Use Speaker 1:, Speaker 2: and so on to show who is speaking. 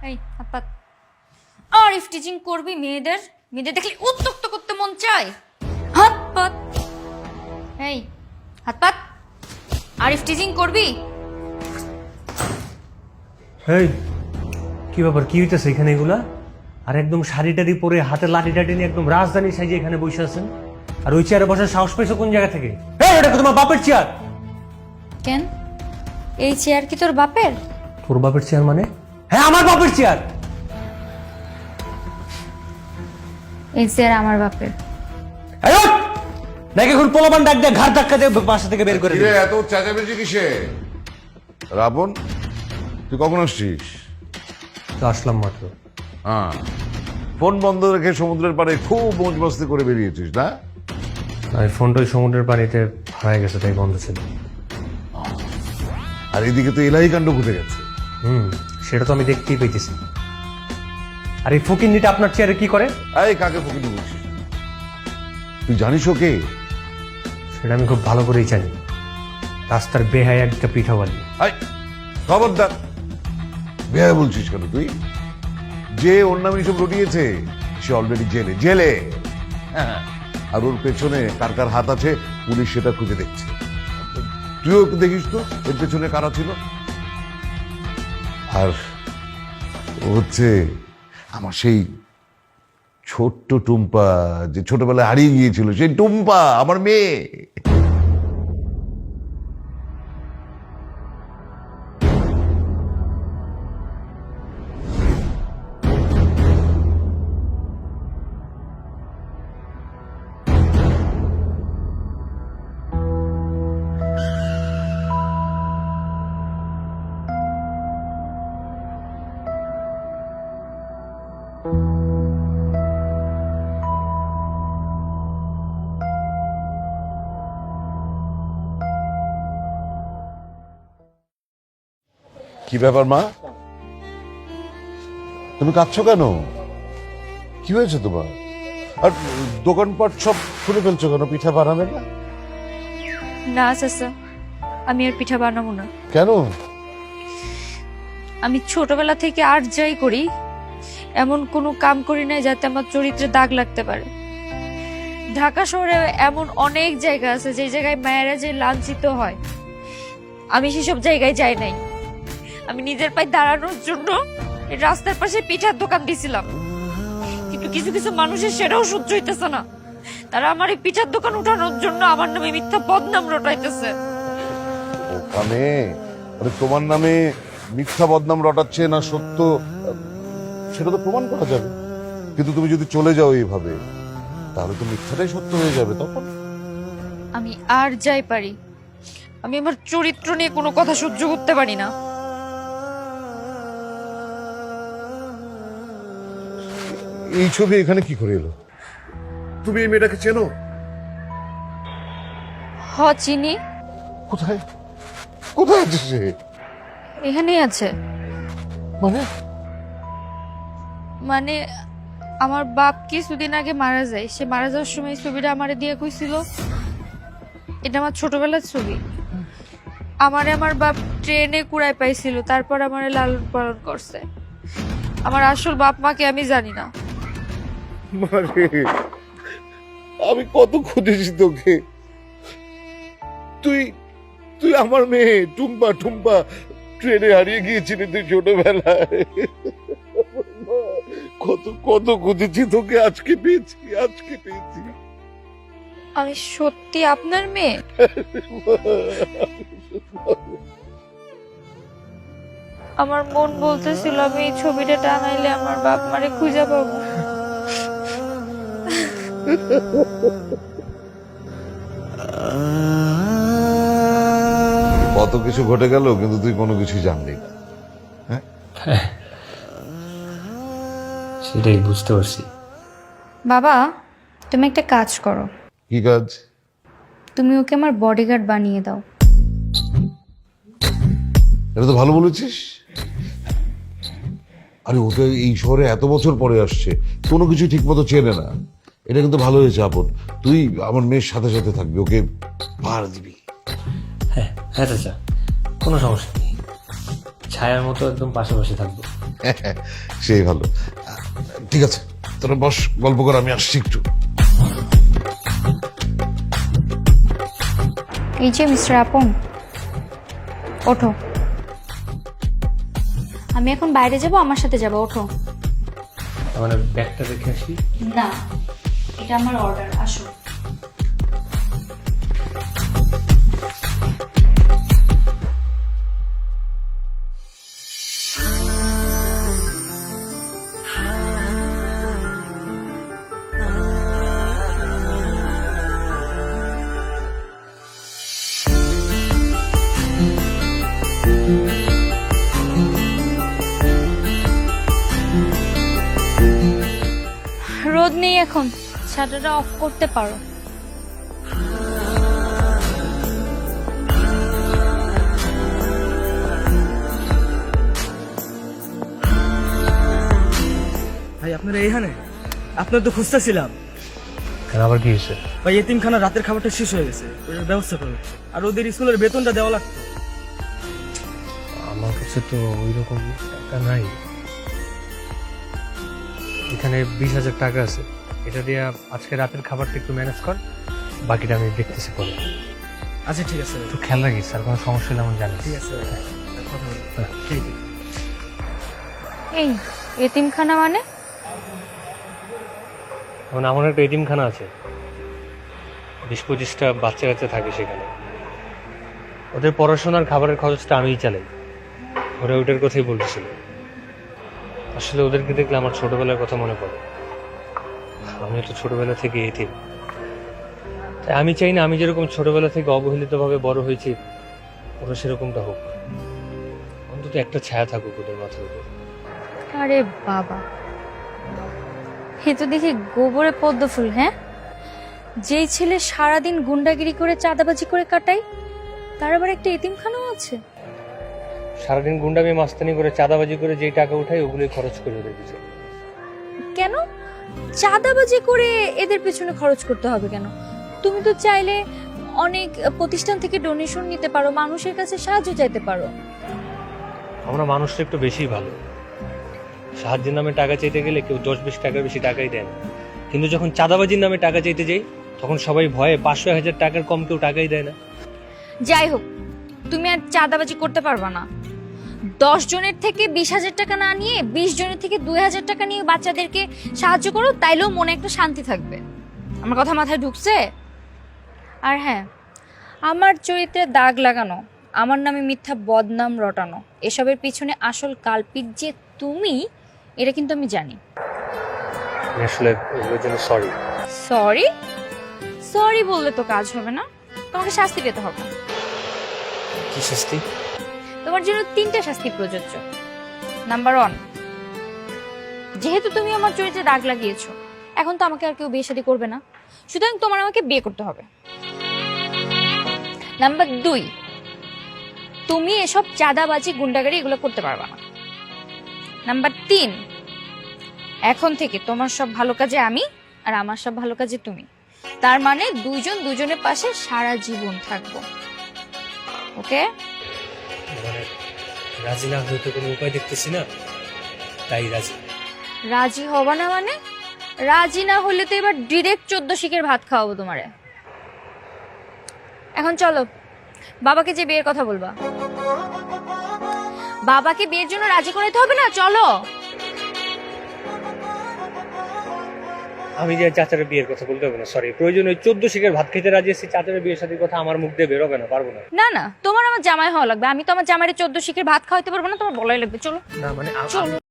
Speaker 1: এই হাত পাত। আর টিচিং করবি মেয়েদের দেখলে উত্তক্ত করতে মন চায়। হাত পাত। এই হাত পাত। আর টিচিং করবি?
Speaker 2: এই কি ব্যাপার, কি হইতেছে এখানে এগুলা? আর একদম শাড়ি টাড়ি পরে হাতে লাঠি টাটি নিয়ে একদম রাজধানী সাইজে এখানে বসে আছেন। আর ওই চেয়ারে বসার সাহস পাইছো কোন জায়গা থেকে? এটা তো তোমার বাপের চেয়ার।
Speaker 1: কেন এই চেয়ার কি তোর বাপের?
Speaker 2: তোর বাপের চেয়ার মানে? হ্যাঁ, আমার বাপের চেয়ার।
Speaker 1: এই চেয়ার আমার বাপের।
Speaker 2: নাকি এখন পোলাপান ডাক দিয়ে ঘাট ধাক্কা দিয়ে বাসা থেকে বের করে দিবে।
Speaker 3: এত চেঁচামেচি কিসে? রাবণ, তুই কখন আসছিস?
Speaker 2: তো আসলাম মাত্র।
Speaker 3: হ্যাঁ, ফোন বন্ধ রেখে সমুদ্রের পাড়ে খুব মৌজ মস্তি করে বেরিয়েছিস না?
Speaker 2: আর ফোনটা ওই সমুদ্রের পানিতে হারাই গেছে, তাই বন্ধ ছিল।
Speaker 3: আর এদিকে তো এলাহি কাণ্ড ঘটে গেছে।
Speaker 2: সেটা তো আমি দেখতেই পেয়েছি। আর এই ফকিন্নিটা আপনার চেয়ারে কি করে?
Speaker 3: এই কাকে ফকিনি বলছিস? তুই জানিস ওকে?
Speaker 2: সেটা আমি খুব ভালো করেই জানি। রাস্তার বেহায় একটা পিঠাওয়ালি।
Speaker 3: আই, খবরদার! বেহায় বলছিস কেন তুই? যে ওর নামে সব রটিয়েছে সে অলরেডি জেলে জেলে। হ্যাঁ, আর ওর পেছনে কার কার হাত আছে পুলিশ সেটা খুঁজে দেখছে। তুইও একটু দেখিস তো এর পেছনে কারা ছিল। আর ও হচ্ছে আমার সেই ছোট্ট টুম্পা, যে ছোটবেলায় হারিয়ে গিয়েছিল, সেই টুম্পা আমার মেয়ে। কি ব্যাপার মা, তুমি কাঁদছো কেন? কি হয়েছে তোমার? আর দোকানপাট সব খুলে ফেলছো কেন? পিঠা বানাবে না?
Speaker 1: না চাচা, আমি আর পিঠা বানাবো না।
Speaker 3: কেন?
Speaker 1: আমি ছোটবেলা থেকে আর যাই করি এমন কোনো কাম করি নাই যাতে আমার চরিত্রে দাগ লাগতে পারে। ঢাকা শহরে এমন অনেক জায়গা আছে যে জায়গায় মায়েরা যে লাঞ্ছিত হয়, আমি সেসব জায়গায় যাই নাই। আমি নিজের পায়ে দাঁড়ানোর জন্য এই রাস্তার পাশে পিঠার দোকান দিছিলাম, কিন্তু কিছু কিছু মানুষের সেটাও সহ্য হইতেছে না। তারা আমার এই পিঠার দোকান উঠানোর জন্য আমার নামে মিথ্যা বদনাম রটাইতেছে।
Speaker 3: ওখানে মানে তোমার নামে মিথ্যা বদনাম রটাচ্ছে না সত্য, সেটা তো প্রমাণ করা যাবে। কিন্তু তুমি যদি চলে যাও এইভাবে, তাহলে তো মিথ্যাটাই সত্য হয়ে যাবে। তখন
Speaker 1: আমি আর যাই পারি, আমি আমার চরিত্র নিয়ে কোনো কথা সহ্য করতে পারি না।
Speaker 3: এই ছবি এখানে কি করে এলো? তুমি এই মেয়েটাকে চেনো?
Speaker 1: হ চিনি।
Speaker 3: কোথায় কোথায় আছে সে?
Speaker 1: এখানেই আছে।
Speaker 3: মানে
Speaker 1: মানে আমার বাপ কিছুদিন আগে মারা যায়। সে মারা যাওয়ার সময় এই ছবিটা আমারে দিয়ে কইছিল এটা আমার ছোটবেলার ছবি। আমারে আমার বাপ ট্রেনে কুড়ায় পাইছিল, তারপর আমারে লালন পালন করছে। আমার আসল বাপ মাকে আমি জানি না।
Speaker 3: মানে আমি কত খুঁজেছি তোকে। তুই তুই আমার মেয়ে টুম্পা। টুম্পা ট্রেনে হারিয়ে গিয়েছিলি তুই ছোটবেলায়। কত কত খুঁজেছি তোকে, আজকে পেয়েছি, আজকে পেয়েছি।
Speaker 1: আমি সত্যি আপনার মেয়ে? আমার মন বলতেছিল আমি এই ছবিটা টানাইলে আমার বাপ মারে খুঁজে পাবো।
Speaker 3: কত কিছু ঘটে গেল কিন্তু তুই কোনো কিছু জানলি না।
Speaker 2: সেটাই বুঝতে পারছি।
Speaker 1: বাবা, তুমি একটা কাজ করো।
Speaker 3: কি কাজ?
Speaker 1: তুমি ওকে আমার বডিগার্ড বানিয়ে দাও।
Speaker 3: এটা তো ভালো বলেছিস। আরে ও তো এই শহরে এত বছর পরে আসছে, কোনো কিছু ঠিক মতো চেনে না। এটা কিন্তু ভালো হয়েছে আপন, তুই আমার মেয়ের সাথে সাথে থাকবি, ওকে পাহারা দিবি।
Speaker 2: হ্যাঁ হ্যাঁ চাচা, কোনো সমস্যা নেই। ছায়ার মতো একদম পাশাপাশি থাকবো।
Speaker 3: সেই ভালো। ঠিক আছে, তোরা বস, গল্প কর, আমি আসছি একটু।
Speaker 1: এই যে মিস্টার আপন, ওঠো। আমি এখন বাইরে যাব, আমার সাথে যাবো, ওঠো।
Speaker 2: মানে ব্যাগটা দেখে আসি।
Speaker 1: না, এটা আমার অর্ডার, আসো। রোদ নেই এখন, শাটারটা অফ করতে পারো।
Speaker 4: ভাই আপনারা এইখানে? আপনার তো খুঁজতেছিলাম
Speaker 2: কেন, আবার কি হয়েছে?
Speaker 4: ভাই। এতিমখানা রাতের খাবারটা শেষ হয়ে গেছে, ওটার ব্যবস্থা করুন। আর ওদের স্কুলের বেতনটা দেওয়া লাগতো।
Speaker 2: আমার কাছে তো ওই রকম টাকা নাই। এখানে 20,000 টাকা আছে, এটা দিয়ে আজকে রাতের খাবারটা একটু ম্যানেজ কর, বাকিটা আমি দেখতেছি পরে।
Speaker 4: আচ্ছা ঠিক আছে ভাই।
Speaker 2: একটু খেয়াল রাখিস, স্যার কোনো সমস্যা হলে আমার জানিস।
Speaker 4: ঠিক আছে ভাই, কথা বলি। ঠিক আছে।
Speaker 1: এই এতিমখানা মানে?
Speaker 2: এখন আমার একটা এতিমখানা আছে, 20-25টা বাচ্চা কাচ্চা থাকে সেখানে। ওদের পড়াশোনার খাবারের খরচটা আমিই চালাই। ওরা ওটার কথাই বলতেছিল। আসলে ওদেরকে দেখলে আমার ছোটবেলার কথা মনে পড়ে। আমি তো ছোটবেলা থেকে এতিম, তাই আমি চাই না আমি যেরকম ছোটবেলা থেকে অবহেলিতভাবে বড় হয়েছি ওরা সেরকমটা হোক। অন্তত একটা ছায়া থাকুক ওদের মাথার উপর।
Speaker 1: আরে বাবা, এ তো দেখি গোবরে পদ্ম ফুল। হ্যাঁ, যেই ছেলে সারাদিন গুন্ডাগিরি করে চাঁদাবাজি করে কাটায়, তার আবার একটা এতিমখানাও আছে।
Speaker 2: সারাদিন গুন্ডামি মাস্তানি করে চাঁদাবাজি করে যেই টাকা উঠাই ওগুলোই খরচ করে ওদের পিছনে।
Speaker 1: কেন চাঁদাবাজি করে এদের পেছনে খরচ করতে হবে কেন? তুমি তো চাইলে অনেক প্রতিষ্ঠান থেকে ডোনেশন নিতে পারো, মানুষের কাছে সাহায্য চাইতে পারো।
Speaker 2: আমরা মানুষটা একটু বেশি ভালো। সাহায্যের নামে টাকা চাইতে গেলে কেউ 10-20 টাকার বেশি টাকাই দেয় না, কিন্তু যখন চাঁদাবাজির নামে টাকা চাইতে যাই তখন সবাই ভয়ে 500-1000 টাকার কম কেউ টাকাই দেয় না।
Speaker 1: যাই হোক, তুমি আর চাঁদাবাজি করতে পারবা না। 10 জনের থেকে 20,000 টাকা না নিয়ে 20 জনের থেকে 2,000 টাকা নিয়ে বাচ্চাদেরকে সাহায্য করো, তাইলেও মনে একটা শান্তি থাকবে। আমার কথা মাথায় ঢুকছে? আর হ্যাঁ, আমার চরিত্রে দাগ লাগানো, আমার নামে মিথ্যা বদনাম রটানো, এসবের পিছনে আসল কালপিট যে তুমি, এটা কিন্তু আমি জানি।
Speaker 2: আমি আসলে ওগুলোর জন্য সরি।
Speaker 1: সরি সরি বললে তো কাজ হবে না, তোমাকে শাস্তি পেতে হবে।
Speaker 2: কি শাস্তি?
Speaker 1: তোমার জন্য 3টা শাস্তি প্রযোজ্য। নাম্বার 1, যেহেতু তুমি আমার চরিত্রে দাগ লাগিয়েছো, এখন তো আমাকে আর কেউ বিয়ে শাদী করবে না, সুতরাং তোমার আমাকে বিয়ে করতে হবে। নাম্বার 2, তুমি এসব চাঁদাবাজি গুন্ডাগাড়ি এগুলো করতে পারবে না। নাম্বার 3, এখন থেকে তোমার সব ভালো কাজে আমি, আর আমার সব ভালো কাজে তুমি। তার মানে দুজন দুজনের পাশে সারা জীবন থাকবো। ওকে?
Speaker 2: মানে রাজি না হইতে কোনো উপায় দেখতেছি না, তাই রাজি।
Speaker 1: রাজি হবা না মানে? রাজি না হলে তো এবার ডিরেক্ট 14 শিকের ভাত খাওয়াবো তোমারে। এখন চলো, বাবাকে যে বিয়ের কথা বলবা, বাবাকে বিয়ের জন্য রাজি করাইতে হবে না, চলো।
Speaker 2: আমি যে চাচার বিয়ের কথা বলতে হবে না, সরি। প্রয়োজন ওই 14 শিখের ভাত খেতে রাজি আছি, চাচার বিয়ের সাথে কথা আমার মুখ দিয়ে বেরোবে না, পারবো না।
Speaker 1: না না, তোমার আমার জামাই হওয়া লাগবে। আমি তো আমার জামাইয়ের 14 শিকের ভাত খাওয়াইতে পারবো না, তোমার বলাই লাগবে। চলো
Speaker 2: না মানে
Speaker 1: চলো।